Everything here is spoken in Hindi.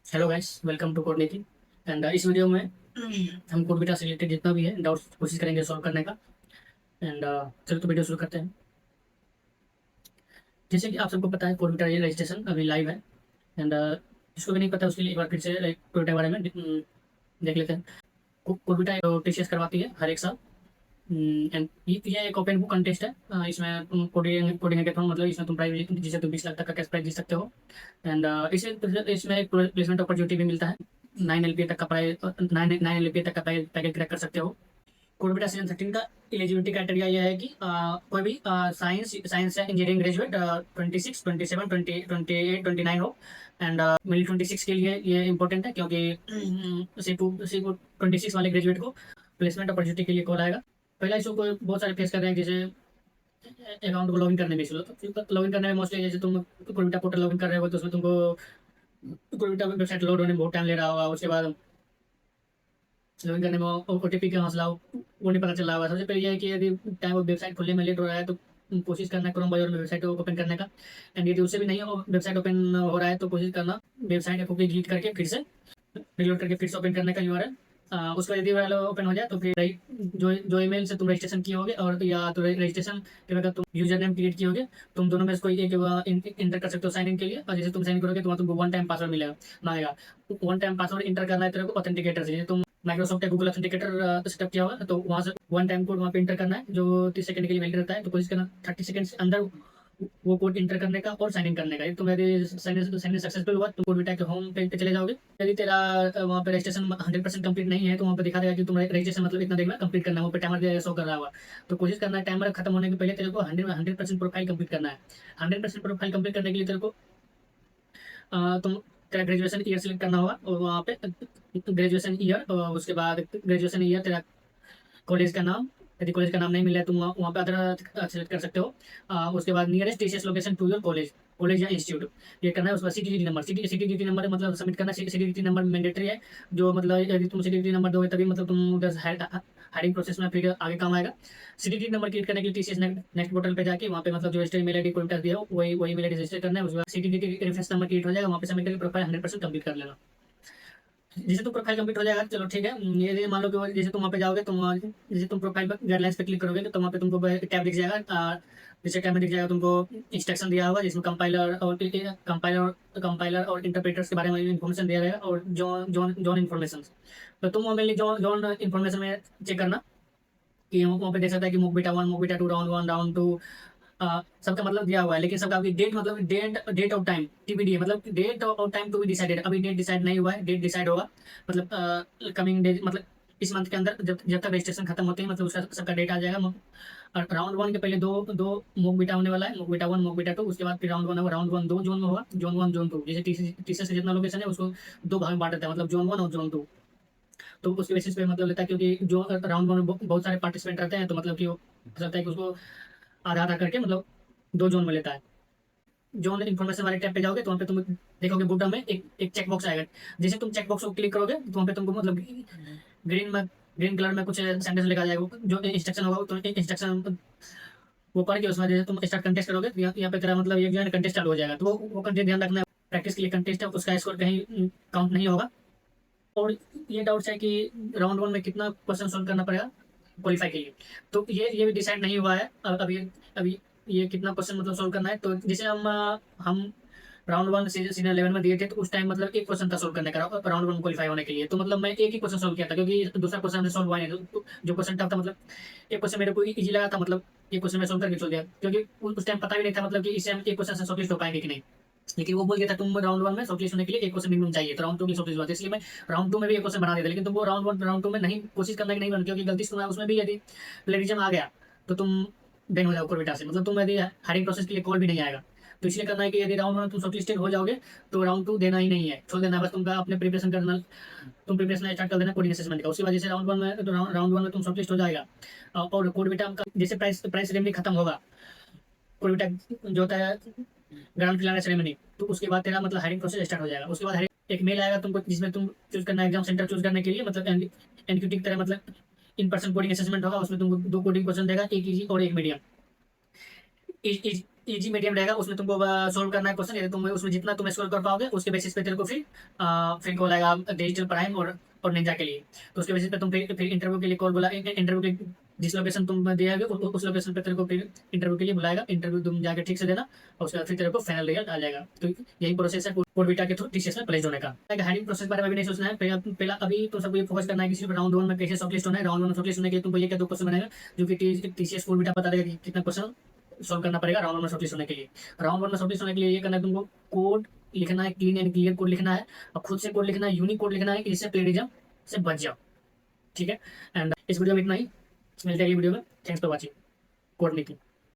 Hello guys, welcome to code Niti. And इस वीडियो में हम कोड बीटा से रिलेटेड जितना भी है डाउट्स कोशिश करेंगे सॉल्व करने का। एंड चलो तो वीडियो शुरू करते हैं। जैसे कि आप सबको पता है कोड बीटा ये रजिस्ट्रेशन अभी लाइव है। एंड जिसको भी नहीं पता उसके लिए एक बार फिर से कोड बीटा के बारे में देख लेते हैं। कोड बीटा टीसीएस करवाती है हर एक साल। एंड ये एक ओपन बुक कंटेस्ट है। इसमें तुम कोडिंग कोडिंग हैकाथॉन, मतलब इसमें तुम प्राइज जिसे तुम 20 लाख तक का कैश प्राइज जीत सकते हो। एंड इसे इसमें एक प्लेसमेंट अपॉर्चुनिटी भी मिलता है। 9 LPA तक का प्राइस, 9 LPA तक का पैकेज क्रैक कर सकते हो। कोविड सीजन 13 का एलिजिबिलिटी क्राइटेरिया यह है कि कोई भी साइंस या इंजीनियरिंग ग्रेजुएट 26, 27, 28, 29 हो। एंड मेरी 26 के लिए ये इंपॉर्टेंट है क्योंकि सिर्फ 26 वाले ग्रेजुएट को प्लेसमेंट अपॉर्चुनिटी के लिए कॉल आएगा। पहला इशू को बहुत सारे फेस कर रहे हैं, जैसे अकाउंट को लॉगिन करने में इशू। लॉगिन करने में मोस्टली जैसे तुम कोविड पोर्टल लॉगिन कर रहे हो तो उसमें तुमको कोविड वेबसाइट लोड होने में बहुत टाइम ले रहा होगा। उसके बाद लॉगिन करने में ओटीपी का मसला वो नहीं पता चल रहा होगा। सबसे पहले यह है कि यदि टाइम वेबसाइट खुलने में लेट हो रहा है तो कोशिश करना क्रोम ब्राउज़र में वेबसाइट ओपन करने का। एंड यदि उससे भी नहीं हो, वेबसाइट ओपन हो रहा है तो कोशिश करना वेबसाइट को डिलीट करके फिर से रिलोड करके फिर से ओपन करने का यूआरएल। उसका यदि वाला ओपन हो जाए तो फिर जो जो ईमेल से तुम रजिस्ट्रेशन किए होगे और या तो रजिस्ट्रेशन के अगर तुम यूजर नेम क्रिएट किए होगे, तुम दोनों में से कोई एक इंटर कर सकते हो साइन इन के लिए। और जैसे तुम साइन इन करोगे तो वहाँ तुमको वन टाइम पासवर्ड मिलेगा, मांगेगा। वन टाइम पासवर्ड इंटर करना है तेरे को ऑथेंटिकेटर से। जैसे तुम माइक्रोसॉफ्ट या गूगल ऑथेंटिकेटर सेटअप किया होगा तो वहाँ से वन टाइम कोड वहाँ पे इंटर करना है जो 30 सेकंड के लिए वैलिड रहता है। तो कोशिश करना 30 सेकंड के अंदर वो कोड इंटर करने का और साइन इन करने का। यदि तुम यदि साइन इन सक्सेसफुल हुआ तो कोड बिटा के होम पेज पे चले जाओगे। यदि तेरा वहाँ पे रजिस्ट्रेशन 100% कंप्लीट नहीं है तो वहाँ पे दिखा देगा कि तुम रजिस्ट्रेशन मतलब इतना देर में कंप्लीट करना है। वहाँ पे टाइमर शो कर रहा होगा। तो कोशिश करना है टाइमर खत्म होने के पहले तेरे को 100% प्रोफाइल कंप्लीट करना है। 100% प्रोफाइल कंप्लीट करने के लिए तेरे को तुम तेरा ग्रेजुएशन ईयर सेलेक्ट करना होगा और वहाँ पे ग्रेजुएशन ईयर, उसके बाद ग्रेजुएशन ईयर, तेरा कॉलेज का नाम। यदि कॉलेज का नाम नहीं मिला है तो वहाँ पे अदर सेलेक्ट कर सकते हो। उसके बाद nearest TCS location to your college college या इंस्टीट्यूट ये करना है। उसके बाद सीटीडी नंबर, सीटीडी नंबर मतलब सबमिट करना। सीटीडी नंबर मैंडेटरी है, जो मतलब यदि तुम सीटीडी नंबर दोगे तभी मतलब तुम उधर हायरिंग प्रोसेस में फिर आगे काम आएगा। सीटीडी नंबर क्रिएट करने के लिए टीसीएस नेक्स्ट पोर्टल पे जाके वहाँ पे मतलब जो रजिस्टर ईमेल आईडी कोई दिया हो वही ईमेल आईडी रजिस्टर करना है। उसके बाद सीटीडी रेफरेंस नंबर क्रिएट हो जाएगा, वहाँ पे सबमिट करके प्रोफाइल 100% कंप्लीट कर लेना। जैसे तुम प्रोफाइल कंप्लीट हो जाएगा, चलो ठीक है। ये मान लो कि जैसे तुम वहाँ पे जाओगे, जैसे तुम प्रोफाइल पर गाइडलाइंस पे क्लिक करोगे तो वहाँ पे तुमको टैब दिख जाएगा। जैसे टैब में दिख जाएगा तुमको इंस्ट्रक्शन दिया होगा जिसमें कंपाइलर और इंटरप्रेटर्स के बारे में इन्फॉर्मेशन दिया रहेगा और जॉन जॉन इन्फॉर्मेशन। तो तुम मेनली जॉन जॉन इन्फॉर्मेशन में चेक करना कि वहाँ पे देख सकता है कि मुक बीटा 1, मुक बीटा 2, राउंड 1, राउंड 2। सबका मतलब दिया हुआ है, लेकिन सबका अभी डेट मतलब डेट ऑफ टाइम टीबीडी है, मतलब date of time to be decided. अभी डेट डिसाइड नहीं हुआ है, डेट डिसाइड होगा मतलब कमिंग डे, मतलब इस मंथ के अंदर जब जब तक रजिस्ट्रेशन खत्म होते हैं मतलब उसका सबका डेट आ जाएगा। और राउंड 1 के पहले दो दो मोक बीटा होने वाला है, मोक बीटा 1, मोक बीटा 2। उसके बाद फिर राउंड 1 होगा। राउंड 1 2 जोन में होगा, जोन 1, जोन 2। जैसे टीसीएस का जितना लोकेशन है उसको दो भाग में बांट देता है, मतलब जोन 1 और जोन 2। तो उसके बेसिस पे मतलब लेता है, क्योंकि जो राउंड 1 में बहुत सारे पार्टिसिपेंट रहते हैं तो मतलब कि वो रहता है कि उसको आधा आधा करके मतलब दो जोन में लेता है। जोन इन्फॉर्मेशन वाले टैब पे जाओगे तो वहाँ पे तुम देखोगे बॉटम में एक चेक बॉक्स आएगा। जैसे तुम चेक बॉक्स को क्लिक करोगे तो वहाँ पे तुमको मतलब ग्रीन कलर में कुछ सेंटेंस लिखा जाएगा, जो इंस्ट्रक्शन होगा तो इंस्ट्रक्शन वो पढ़ के उसमें जैसे तुम स्टार्ट कंटेस्ट करोगे तो यहाँ पे तेरा मतलब एक जो है कंटेस्ट चालू हो जाएगा। तो वो कंटेस्ट ध्यान रखना है, प्रैक्टिस के लिए कंटेस्ट है, उसका स्कोर कहीं काउंट नहीं होगा। और ये डाउट्स है कि राउंड 1 में कितना क्वेश्चन सोल्व करना पड़ेगा क्वालिफाई के लिए, तो ये भी डिसाइड नहीं हुआ है अभी ये कितना क्वेश्चन मतलब सोल्व करना है। तो जैसे हम राउंड 1 सीजन 11 में दिए थे तो उस टाइम मतलब एक क्वेश्चन था सोल्व करने का राउंड 1 क्वालिफाई होने के लिए। तो मतलब मैं एक ही क्वेश्चन सोल्व किया था क्योंकि दूसरा क्वेश्चन हमने सोल्व हुआ नहीं। तो जो क्वेश्चन टफ था, मतलब एक क्वेश्चन मेरे को इजी लगा था, मतलब ये क्वेश्चन मैं सोल्व करके छोड़ दिया क्योंकि उस टाइम पता भी नहीं था मतलब कि इससे हम एक क्वेश्चन से शॉर्टलिस्ट हो पाएंगे कि नहीं। लेकिन वो बोल दिया था तुम राउंड 1 में शॉर्टलिस्ट होने के लिए एक क्वेश्चन मिनिमम चाहिए, तो राउंड 2 की शॉर्टलिस्ट हुआ था। इसलिए मैं राउंड 2 में भी एक क्वेश्चन बना दिया था। लेकिन तुम वो राउंड 1 राउंड 2 में नहीं कोशिश करना कि नहीं बन, क्योंकि गलती से तुम्हारा उसमें भी यदि प्लेरिज्म आ गया तो तुम बैन हो जाओगे कोर्बिटा से, मतलब तुम यदि हायरिंग प्रोसेस के लिए कॉल भी नहीं आएगा। तो इसलिए करना है कि यदि राउंड 1 तुम शॉर्टलिस्टेड हो जाओगे तो राउंड 2 देना ही नहीं है, छोड़ देना बस। तुमका अपने प्रिपरेशन करना, तुम प्रिपरेशन स्टार्ट कर देना कोडिंग असेसमेंट का। उसके बाद जैसे राउंड 1 में तो राउंड 1 में तुम शॉर्टलिस्ट हो जाएगा और कोड बेटा का जैसे प्राइस प्राइस रेमनी खत्म होगा, कोड बेटा जो होता है ग्राउंड फिलाना सेरेमनी, तो उसके बाद तेरा मतलब हायरिंग प्रोसेस स्टार्ट हो जाएगा। उसके बाद एक मेल आएगा तुमको जिसमें तुम चूज करना है एग्जाम सेंटर चूज करने के लिए, मतलब एनक्यूटी की तरह, मतलब इन पर्सन कोडिंग असेसमेंट होगा। उसमें तुमको दो कोडिंग क्वेश्चन देगा, एक इजी और एक मीडियम। इजी मीडियम रहेगा, उसमें तुमको सोल्व करना है क्वेश्चन। यदि तुम उसमें जितना तुम स्कोर कर पाओगे उसके बेसिस पे तेरे को फिर कॉल आएगा डिजिटल प्राइम और निंजा के लिए। तो उसके बेसिस पे तुम फिर इंटरव्यू के लिए कॉल बुला, इंटरव्यू के जिस लोकेशन तुम दिया है उस लोकेशन पे तेरे को फिर इंटरव्यू के लिए बुलाएगा। इंटरव्यू तुम जाकर ठीक से देना और उसके बाद फिर तेरे को फाइनल रिजल्ट आ जाएगा। तो यही प्रोसेस है कोडविटा के थ्रू टीसीएस में प्लेस होने का। हायरिंग प्रोसेस बारे में भी नहीं सोचना है। पहला अभी तो सबको ये फोकस करना है कि सिर्फ राउंड 1 में कैसे शॉर्टलिस्ट होना है। राउंड 1 में शॉर्टलिस्ट होने के लिए तुमको ये क्या 2 क्वेश्चन बनेगा जो कि टीसीएस कोडविटा बता देगा कि कितना क्वेश्चन सॉल्व करना पड़ेगा राउंड 1 में शॉर्टलिस्ट होने के लिए। राउंड 1 में शॉर्टलिस्ट होने के लिए ये करना है तुमको, कोड लिखना है, क्लीन एंड क्लियर कोड लिखना है और खुद से कोड लिखना है, यूनिक कोड लिखना है कि जिससे प्लेगरिज्म से बच जाओ। ठीक है, एंड इस वीडियो में इतना ही, मिलते हैं अगली वीडियो में। थैंक्स फॉर वॉचिंग कोड नीति।